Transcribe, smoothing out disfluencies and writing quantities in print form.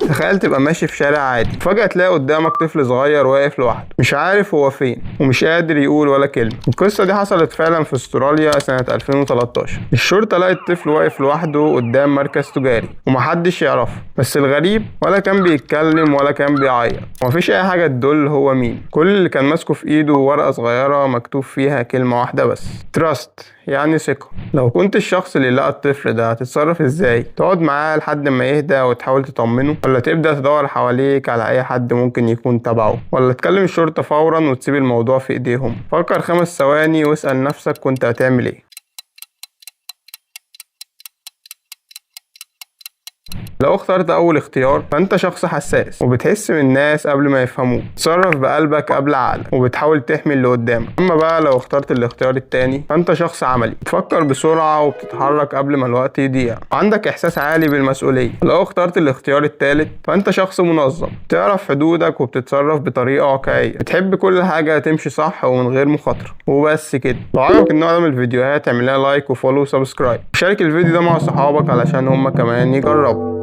تخيل تبقى ماشي في شارع عادي، فجأة تلاقي قدامك طفل صغير واقف لوحده مش عارف هو فين ومش قادر يقول ولا كلمة. القصة دي حصلت فعلا في استراليا سنة 2013. الشرطة لقت طفل واقف لوحده قدام مركز تجاري ومحدش يعرفه، بس الغريب ولا كان بيتكلم ولا كان بيعيط ومفيش اي حاجة تدل هو مين. كل اللي كان ماسكه في ايده ورقة صغيرة مكتوب فيها كلمة واحدة بس: تراست، يعني ثقة. لو كنت الشخص اللي لقى الطفل ده هتتصرف ازاي؟ تقعد معاه لحد ما يهدى وتحاول تطمنه، ولا تبدأ تدور حواليك على اي حد ممكن يكون تبعه، ولا تكلم الشرطة فورا وتسيب الموضوع في ايديهم؟ فكر 5 ثواني واسأل نفسك كنت هتعمل ايه. لو اخترت اول اختيار فانت شخص حساس وبتحس من الناس قبل ما يفهموك، بتتصرف بقلبك قبل عقلك وبتحاول تحمي اللي قدامك. اما بقى لو اخترت الاختيار التاني فانت شخص عملي، بتفكر بسرعة وبتتحرك قبل ما الوقت يضيع، عندك احساس عالي بالمسؤولية. لو اخترت الاختيار التالت فانت شخص منظم، تعرف حدودك وبتتصرف بطريقة واقعية، بتحب كل حاجة تمشي صح ومن غير مخاطرة. وبس كده. لو عجبك النوع ده من الفيديوهات اعمل لها لايك وفولو وسبسكرايب، وشارك الفيديو ده مع صحابك علشان هما كمان يجربوا.